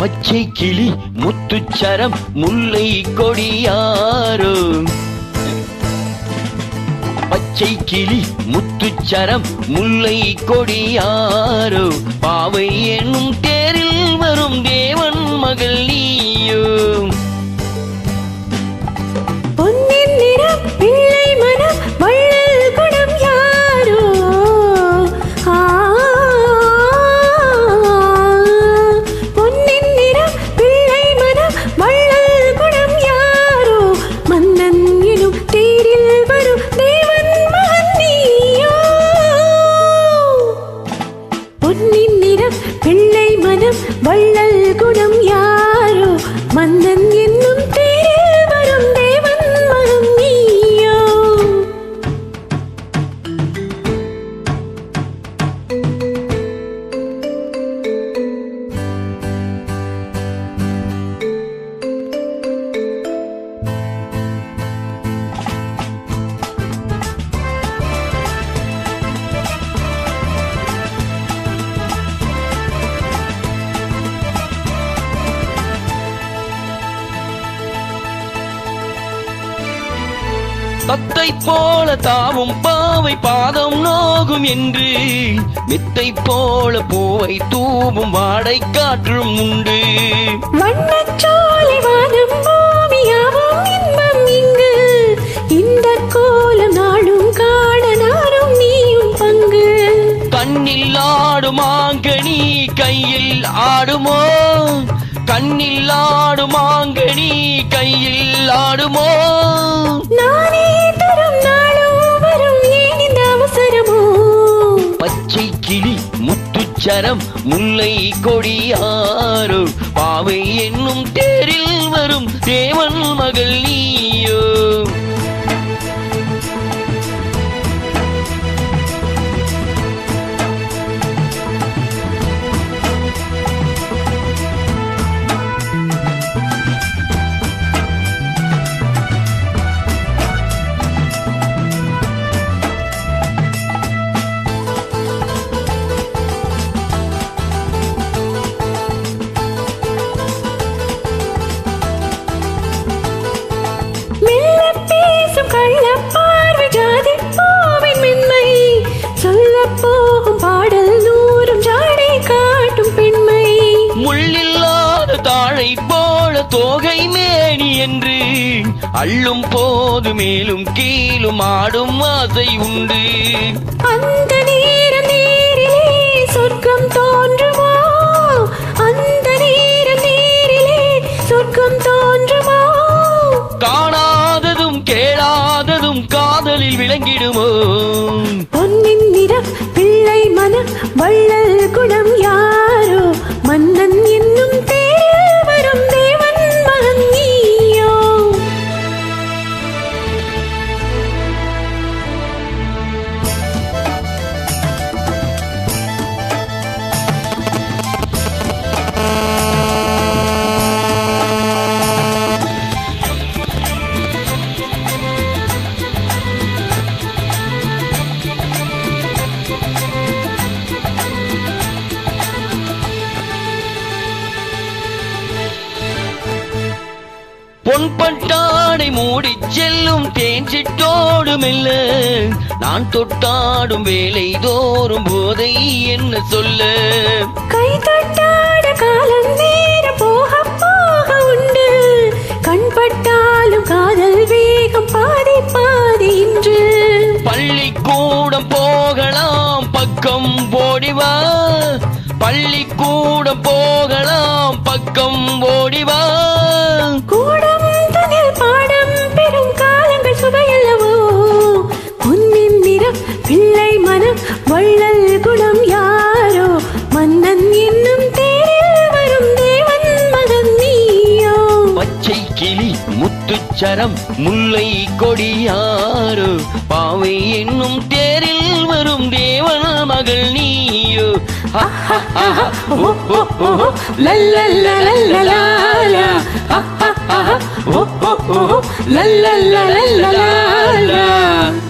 பச்சை கிளி முத்துச்சரம் முல்லை கொடியாரோ பச்சை கிளி முத்துச்சரம் முல்லை கொடியாரோ பாவை என்னும் தேரில் வரும் தேவன் மகள் நீயோ பொன்னின் நிறம் பிள்ளை மனம் வள்ளல் குணம் யாரோ பொன்னின் நிறம் பிள்ளை மனம் வள்ளல் குணம் யாரோ மன்னன் எனும் தேரில் வரும் தேவன் மகன் நீயோ பொன்னின் நிறம் பிள்ளை மனம் வள்ளல் குணம் யாரோ மன்னன் என்னும் தேரில் வரும் தேவன் மகன் நீயோ தத்தை போல தாவும் பாவை பாதம் நோகும் என்று மெத்தை போல பூவை தூவும் வாடை காற்றும் உண்டு வண்ணச்சோலை வானம் பூமியாவும் இன்பம் இங்கு இந்த கோலம் நாளும் காண நானும் நீயும் பங்கு கண்ணில் ஆடுமாங்கனி கையில் ஆடுமோ கண்ணில் ஆடுமாங்கனி கையில் ஆடுமோ நானே தரும் நாளும் வரும் ஏன் இந்த அவசரமோ பச்சை கிளி முத்துச்சரம் முல்லை கொடியாரோ பாவை என்னும் தேரில் வரும் தேவன் மகள் நீயோ கள்ளப்பார்வை ஜாதி பூவின் மென்மை சொல்ல போகும் பாடல் நூறும் ஜாடை காட்டும் பெண்மை முள்ளில்லாத தாழை போல தோகை மேனி என்று அள்ளும் போது மேலும் கீழும் ஆடும் ஆசை உண்டு அந்த நேரம் நேரிலே சொர்க்கம் தோன்றுமோ அந்த நேரம் நேரிலே சொர்க்கம் தோன்றுமோ காணாததும் கேளாததும் காதலில் விளங்கிடுமோ பொன்னின் நிறம் பிள்ளை மனம் வள்ளல் குணம் யாரோ மன்னன் என்னும் தேரில் வரும் தேவன் மகன் நீயோ பொன்பட்டாடை மூடி செல்லும் தேன் சிட்டோடு மெல்ல நான் தொட்டாடும் வேலை தோறும் போதை என்ன சொல்ல கை தொட்டாட காலம் நேரம் போக போக உண்டு கண்பட்டாலும் காதல் வேகம் பாதி பாதி இன்று பள்ளிக்கூடம் போகலாம் பக்கம் ஓடிவா பள்ளிக்கூடம் போகலாம் பக்கம் ஓடிவா கூடம் தனில் பாடம் பெரும் காலங்கள் சுவையல்லவோ பொன்னின் நிறம் பிள்ளை மனம் வள்ளல் குணம் யாரோ மன்னன் என்னும் தேரில் வரும் தேவன் மகன் நீயோ பச்சை கிளி முத்துச்சரம் முல்லை கொடியாரோ பாவை என்னும் தேரில் வரும் தேவன் மகள் நீயோ la la la la la la la